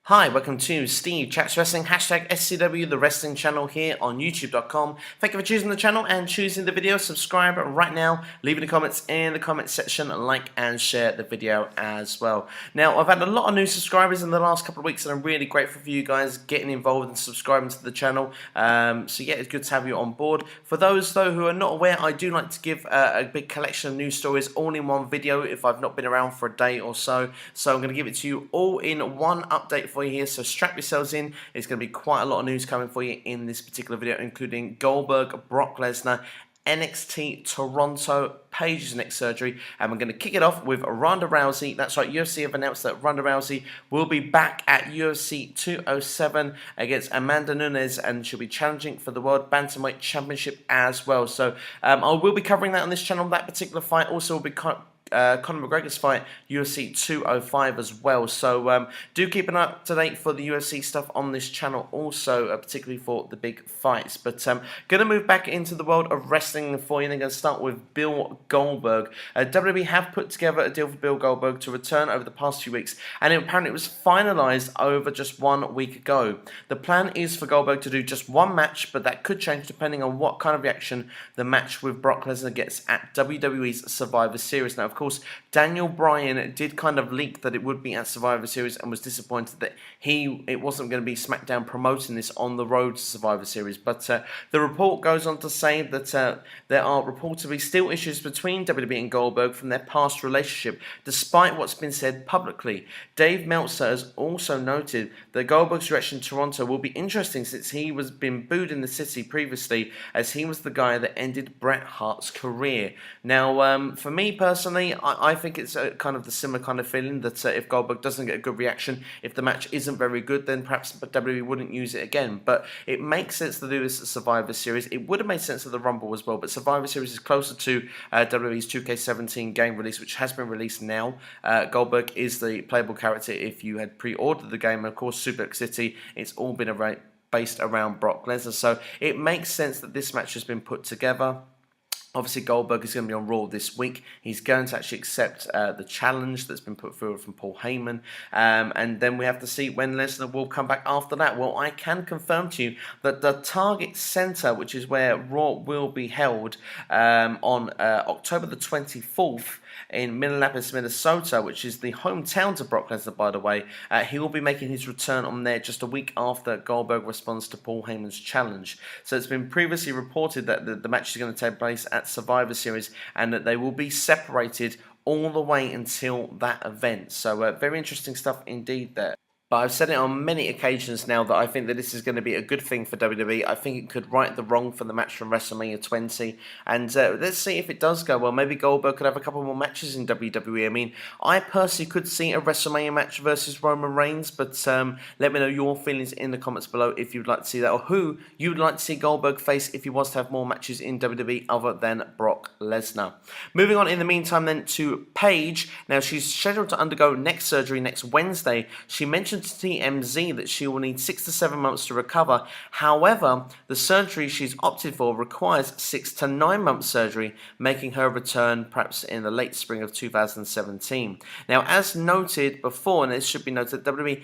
Hi, welcome to Steve Chats Wrestling, hashtag SCW, the wrestling channel here on YouTube.com. Thank you for choosing the channel and choosing the video. Subscribe right now, leave the comments in the comments section, like and share the video as well. Now, I've had a lot of new subscribers in the last couple of weeks and I'm really grateful for you guys getting involved and subscribing to the channel. So yeah, it's good to have you on board. For those though who are not aware, I do like to give a big collection of news stories all in one video if I've not been around for a day or so. So I'm going to give it to you all in one update for you here, so strap yourselves in. It's going to be quite a lot of news coming for you in this particular video, including Goldberg, Brock Lesnar, NXT Toronto, Paige's neck surgery, and we're going to kick it off with Ronda Rousey. That's right, UFC have announced that Ronda Rousey will be back at UFC 207 against Amanda Nunes, and she'll be challenging for the World Bantamweight Championship as well. So I will be covering that on this channel, that particular fight. Also will be Conor McGregor's fight, UFC 205 as well. So do keep an eye up to date for the UFC stuff on this channel also, particularly for the big fights. But going to move back into the world of wrestling for you, and I'm going to start with Bill Goldberg. WWE have put together a deal for Bill Goldberg to return over the past few weeks, and apparently it was finalised over just 1 week ago. The plan is for Goldberg to do just one match, but that could change depending on what kind of reaction the match with Brock Lesnar gets at WWE's Survivor Series. Now, of course, Daniel Bryan did kind of leak that it would be at Survivor Series and was disappointed that it wasn't going to be SmackDown promoting this on the road to Survivor Series. But the report goes on to say that there are reportedly still issues between WWE and Goldberg from their past relationship, despite what's been said publicly. Dave Meltzer has also noted that Goldberg's reaction to Toronto will be interesting since he was been booed in the city previously, as he was the guy that ended Bret Hart's career. Now, for me personally, I think it's kind of the similar kind of feeling that if Goldberg doesn't get a good reaction, if the match isn't very good, then perhaps WWE wouldn't use it again. But it makes sense to do this at Survivor Series. It would have made sense at the Rumble as well, but Survivor Series is closer to WWE's 2K17 game release, which has been released now. Goldberg is the playable character if you had pre-ordered the game. And of course, Suplex City, it's all been based around Brock Lesnar. So it makes sense that this match has been put together. Obviously, Goldberg is going to be on Raw this week. He's going to actually accept the challenge that's been put forward from Paul Heyman. And then we have to see when Lesnar will come back after that. Well, I can confirm to you that the Target Center, which is where Raw will be held on October the 24th, in Minneapolis, Minnesota, which is the hometown to Brock Lesnar, by the way. He will be making his return on there just a week after Goldberg responds to Paul Heyman's challenge. So it's been previously reported that the match is going to take place at Survivor Series and that they will be separated all the way until that event. So very interesting stuff indeed there. But I've said it on many occasions now that I think that this is going to be a good thing for WWE. I think it could right the wrong for the match from WrestleMania 20. And let's see if it does go well. Maybe Goldberg could have a couple more matches in WWE. I mean, I personally could see a WrestleMania match versus Roman Reigns. But let me know your feelings in the comments below if you'd like to see that, or who you'd like to see Goldberg face if he was to have more matches in WWE other than Brock Lesnar. Moving on in the meantime then to Paige. Now, she's scheduled to undergo neck surgery next Wednesday. She mentioned to TMZ that she will need 6 to 7 months to recover. However, the surgery she's opted for requires 6 to 9 months surgery, making her return perhaps in the late spring of 2017. Now, as noted before, and it should be noted, WWE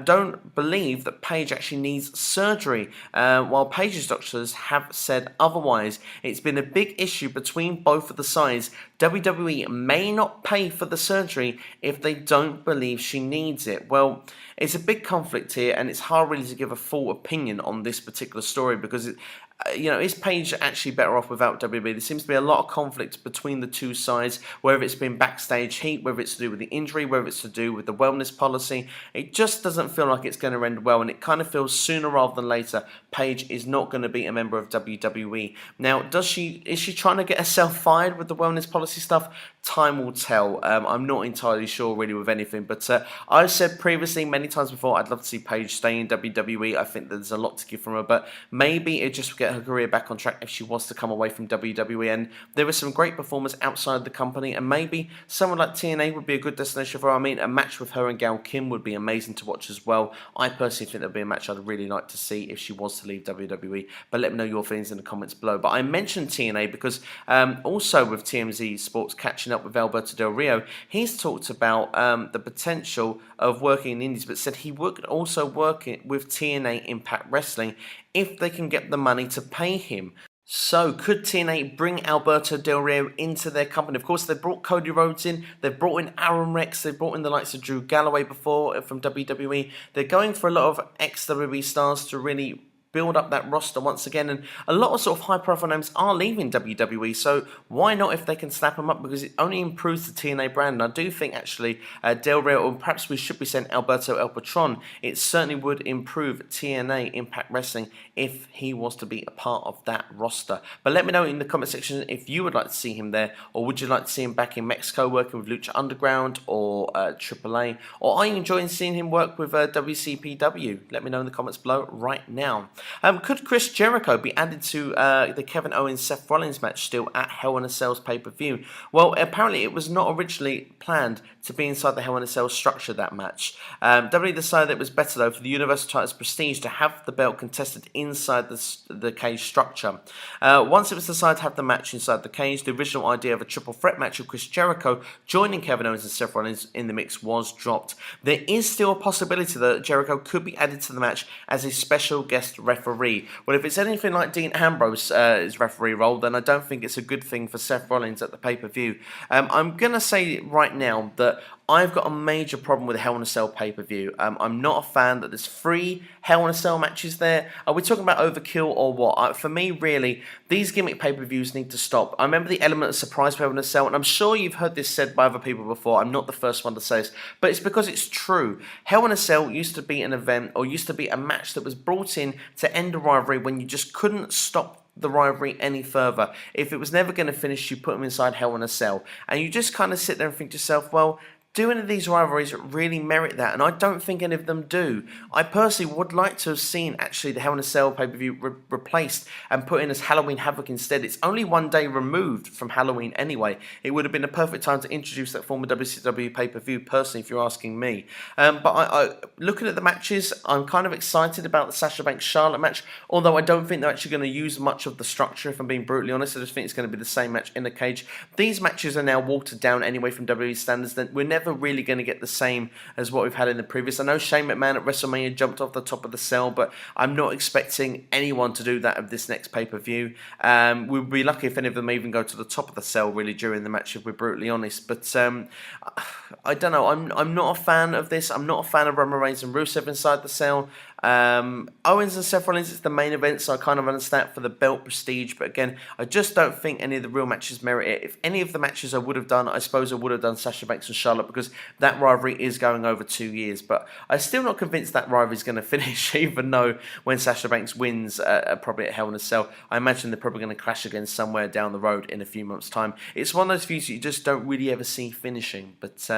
don't believe that Paige actually needs surgery, while Paige's doctors have said otherwise. It's been a big issue between both of the sides. WWE may not pay for the surgery if they don't believe she needs it. Well, it's a big conflict here, and it's hard really to give a full opinion on this particular story because is Paige actually better off without WWE? There seems to be a lot of conflict between the two sides, whether it's been backstage heat, whether it's to do with the injury, whether it's to do with the wellness policy. It just doesn't feel like it's going to end well, and it kind of feels sooner rather than later Paige is not going to be a member of WWE. Now, is she trying to get herself fired with the wellness policy stuff? Time will tell. I'm not entirely sure really with anything, but I've said previously many times before I'd love to see Paige stay in WWE. I think there's a lot to give from her, but maybe it just get her career back on track if she was to come away from WWE. And there were some great performers outside the company, and maybe someone like TNA would be a good destination for her. I mean, a match with her and Gail Kim would be amazing to watch as well. I personally think that would be a match I'd really like to see if she was to leave WWE. But let me know your feelings in the comments below. But I mentioned TNA because also with TMZ Sports catching up with Alberto Del Rio, he's talked about the potential of working in the Indies, but said he would also work with TNA Impact Wrestling if they can get the money to pay him. So, could TNA bring Alberto Del Rio into their company? Of course, they brought Cody Rhodes in, they've brought in Aaron Rex, they've brought in the likes of Drew Galloway before from WWE. They're going for a lot of ex-WWE stars to really build up that roster once again, and a lot of sort of high-profile names are leaving WWE, so why not if they can snap them up, because it only improves the TNA brand. And I do think actually Del Rio, or perhaps we should be saying Alberto El Patron, it certainly would improve TNA Impact Wrestling if he was to be a part of that roster. But let me know in the comment section if you would like to see him there, or would you like to see him back in Mexico working with Lucha Underground or AAA, or are you enjoying seeing him work with WCPW? Let me know in the comments below right now. Could Chris Jericho be added to the Kevin Owens-Seth Rollins match still at Hell in a Cell's pay-per-view? Well, apparently it was not originally planned to be inside the Hell in a Cell structure, that match. WWE decided it was better, though, for the Universal title's prestige to have the belt contested inside the cage structure. Once it was decided to have the match inside the cage, the original idea of a triple threat match with Chris Jericho joining Kevin Owens and Seth Rollins in the mix was dropped. There is still a possibility that Jericho could be added to the match as a special guest referee. Well, if it's anything like Dean Ambrose's referee role, then I don't think it's a good thing for Seth Rollins at the pay-per-view. I'm going to say right now that I've got a major problem with the Hell in a Cell pay-per-view. I'm not a fan that there's 3 Hell in a Cell matches there. Are we talking about overkill or what? For me, really, these gimmick pay-per-views need to stop. I remember the element of surprise for Hell in a Cell, and I'm sure you've heard this said by other people before. I'm not the first one to say this, but it's because it's true. Hell in a Cell used to be an event, or used to be a match that was brought in to end a rivalry when you just couldn't stop the rivalry any further. If it was never going to finish, you put them inside Hell in a Cell. And you just kind of sit there and think to yourself, well, do any of these rivalries really merit that? And I don't think any of them do. I personally would like to have seen actually the Hell in a Cell pay-per-view replaced and put in as Halloween Havoc instead. It's only one day removed from Halloween anyway. It would have been a perfect time to introduce that former WCW pay-per-view, personally, if you're asking me. But I looking at the matches, I'm kind of excited about the Sasha Banks-Charlotte match, although I don't think they're actually going to use much of the structure, if I'm being brutally honest. I just think it's going to be the same match in the cage. These matches are now watered down anyway from WWE standards. That we're never really going to get the same as what we've had in the previous. I know Shane McMahon at WrestleMania jumped off the top of the cell, but I'm not expecting anyone to do that of this next pay-per-view. We'd be lucky if any of them even go to the top of the cell really during the match, if we're brutally honest. But I don't know. I'm not a fan of this. I'm not a fan of Roman Reigns and Rusev inside the cell. Owens and Seth Rollins is the main event, so I kind of understand for the belt prestige, but again, I just don't think any of the real matches merit it. If any of the matches I would have done, I suppose I would have done Sasha Banks and Charlotte, because that rivalry is going over 2 years, but I'm still not convinced that rivalry is going to finish, even though when Sasha Banks wins probably at Hell in a Cell, I imagine they're probably going to clash again somewhere down the road in a few months' time. It's one of those feuds that you just don't really ever see finishing. But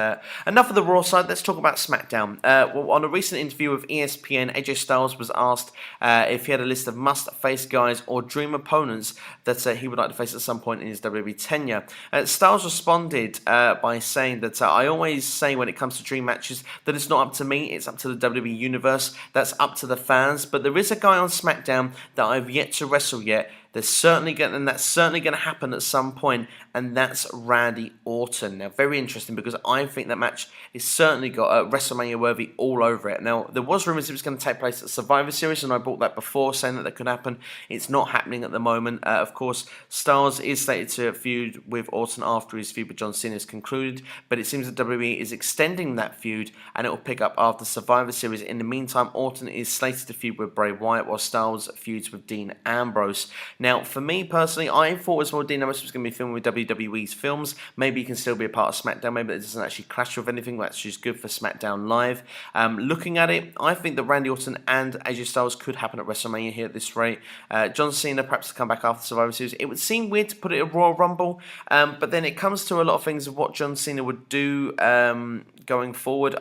enough of the Raw side, let's talk about SmackDown. Well, on a recent interview with ESPN, AJ Styles was asked if he had a list of must-face guys or dream opponents that he would like to face at some point in his WWE tenure. Styles responded by saying that I always say when it comes to dream matches that it's not up to me, it's up to the WWE Universe, that's up to the fans, but there is a guy on SmackDown that I've yet to wrestle yet. That's certainly going to happen at some point, and that's Randy Orton. Now, very interesting, because I think that match is certainly got WrestleMania worthy all over it. Now, there was rumours it was going to take place at Survivor Series, and I brought that before, saying that could happen. It's not happening at the moment. Of course, Styles is slated to feud with Orton after his feud with John Cena is concluded, but it seems that WWE is extending that feud, and it will pick up after Survivor Series. In the meantime, Orton is slated to feud with Bray Wyatt, while Styles feuds with Dean Ambrose. Now, for me personally, I thought as well Dean Ambrose was going to be filming with WWE's films. Maybe he can still be a part of SmackDown. Maybe it doesn't actually clash with anything. That's just good for SmackDown Live. Looking at it, I think that Randy Orton and AJ Styles could happen at WrestleMania here at this rate. John Cena perhaps to come back after Survivor Series. It would seem weird to put it at Royal Rumble, but then it comes to a lot of things of what John Cena would do going forward.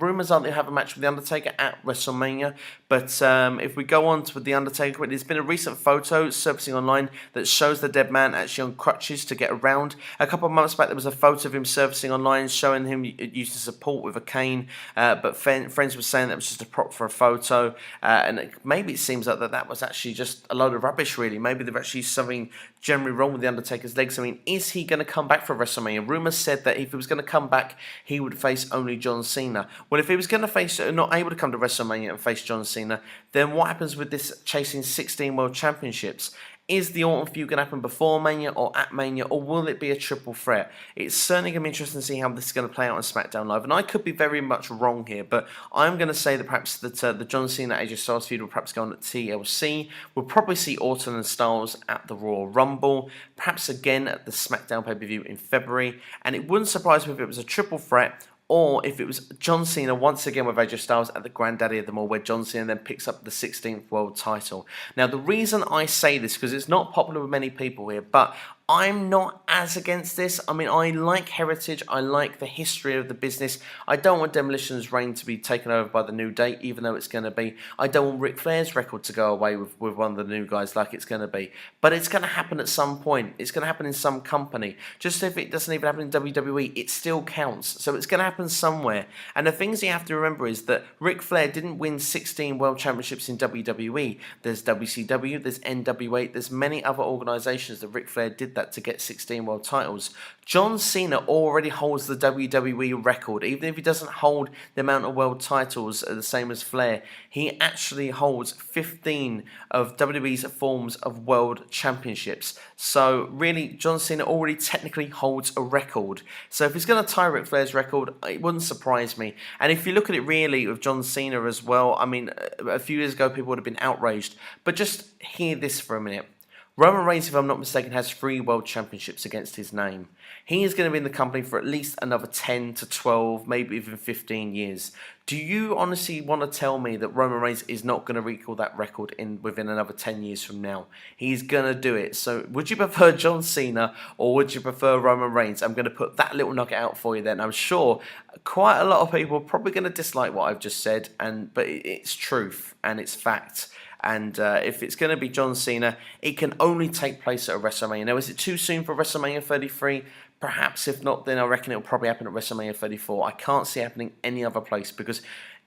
Rumors are they'll have a match with The Undertaker at WrestleMania, but if we go on to The Undertaker, there's been a recent photo surfacing online that shows the dead man actually on crutches to get around. A couple of months back, there was a photo of him surfacing online showing him used to support with a cane, but friends were saying that was just a prop for a photo, and maybe it seems like that was actually just a load of rubbish, really. Maybe there's actually something generally wrong with The Undertaker's legs. I mean, is he going to come back for WrestleMania? Rumors said that if he was going to come back, he would face only John Cena. Well, if he was going to face, not able to come to WrestleMania and face John Cena, then what happens with this chasing 16 World Championships? Is the Autumn feud going to happen before Mania or at Mania, or will it be a triple threat? It's certainly going to be interesting to see how this is going to play out on SmackDown Live, and I could be very much wrong here, but I'm going to say that perhaps the John Cena AJ Styles feud will perhaps go on at TLC. We'll probably see Orton and Styles at the Royal Rumble, perhaps again at the SmackDown pay-per-view in February, and it wouldn't surprise me if it was a triple threat, or if it was John Cena once again with AJ Styles at the Granddaddy of them all, where John Cena then picks up the 16th world title. Now, the reason I say this, because it's not popular with many people here, but I'm not as against this. I mean, I like heritage. I like the history of the business. I don't want Demolition's reign to be taken over by the New Day, even though it's going to be. I don't want Ric Flair's record to go away with one of the new guys like it's going to be. But it's going to happen at some point. It's going to happen in some company. Just if it doesn't even happen in WWE, it still counts. So it's going to happen somewhere. And the things you have to remember is that Ric Flair didn't win 16 World Championships in WWE. There's WCW, there's NWA, there's many other organisations that Ric Flair did that to get 16 world titles. John Cena already holds the WWE record. Even if he doesn't hold the amount of world titles the same as Flair, he actually holds 15 of WWE's forms of world championships. So really, John Cena already technically holds a record. So if he's going to tie Ric Flair's record, it wouldn't surprise me. And if you look at it really with John Cena as well, I mean, a few years ago people would have been outraged. But just hear this for a minute. Roman Reigns, if I'm not mistaken, has 3 world championships against his name. He is going to be in the company for at least another 10 to 12, maybe even 15 years. Do you honestly want to tell me that Roman Reigns is not going to recall that record within another 10 years from now? He's going to do it. So would you prefer John Cena or would you prefer Roman Reigns? I'm going to put that little nugget out for you then. I'm sure quite a lot of people are probably going to dislike what I've just said, but it's truth and it's fact. And if it's going to be John Cena, it can only take place at a WrestleMania. Now, is it too soon for WrestleMania 33? Perhaps. If not, then I reckon it'll probably happen at WrestleMania 34. I can't see it happening any other place because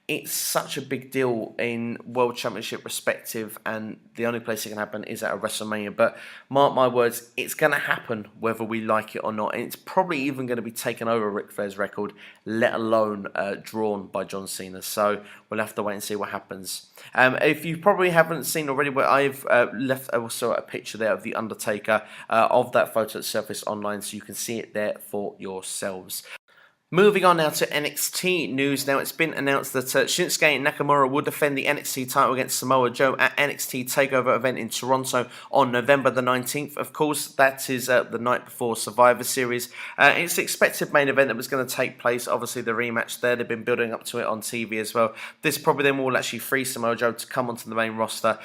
it's such a big deal in World Championship perspective, and the only place it can happen is at a WrestleMania. But mark my words, it's going to happen whether we like it or not, and it's probably even going to be taken over Ric Flair's record, let alone drawn by John Cena. So we'll have to wait and see what happens. If you probably haven't seen already, where I've left also a picture there of The Undertaker of that photo that surfaced online, so you can see it there for yourselves. Moving on now to NXT news. Now, it's been announced that Shinsuke Nakamura will defend the NXT title against Samoa Joe at NXT TakeOver event in Toronto on November the 19th. Of course, that is the night before Survivor Series. It's the expected main event that was going to take place. Obviously, the rematch there, they've been building up to it on TV as well. This probably then will actually free Samoa Joe to come onto the main roster,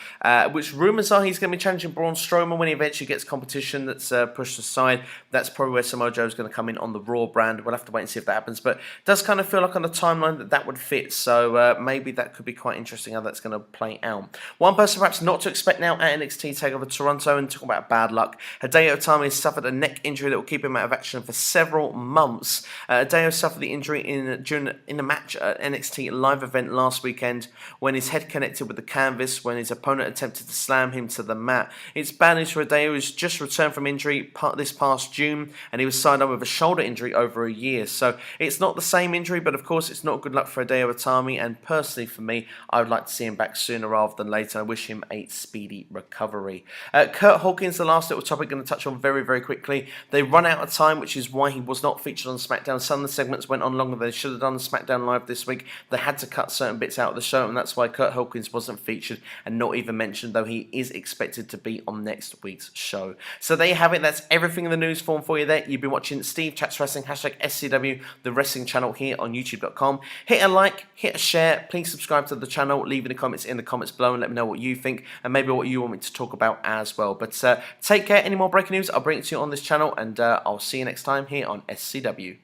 which rumours are he's going to be challenging Braun Strowman when he eventually gets competition that's pushed aside. That's probably where Samoa Joe is going to come in on the Raw brand. We'll have to wait and see if that happens, but it does kind of feel like on the timeline that would fit, so maybe that could be quite interesting how that's going to play out. One person perhaps not to expect now at NXT TakeOver Toronto, and talk about bad luck, Hideo Itami has suffered a neck injury that will keep him out of action for several months. Hideo suffered the injury in a match at NXT live event last weekend when his head connected with the canvas when his opponent attempted to slam him to the mat. It's bad news for Hideo, who's just returned from injury this past June, and he was signed up with a shoulder injury over a year, so it's not the same injury, but of course it's not good luck for Hideo Itami, and personally for me, I would like to see him back sooner rather than later. I wish him a speedy recovery. Kurt Hawkins, the last little topic I'm going to touch on very, very quickly. They run out of time, which is why he was not featured on SmackDown. Some of the segments went on longer than they should have done on SmackDown Live this week. They had to cut certain bits out of the show, and that's why Kurt Hawkins wasn't featured and not even mentioned, though he is expected to be on next week's show. So there you have it. That's everything in the news form for you there. You've been watching Steve Chats Wrestling, #SCW, the wrestling channel here on YouTube.com. Hit a like, hit a share, please subscribe to the channel, leave any comments in the comments below and let me know what you think and maybe what you want me to talk about as well. But take care. Any more breaking news, I'll bring it to you on this channel, and I'll see you next time here on SCW.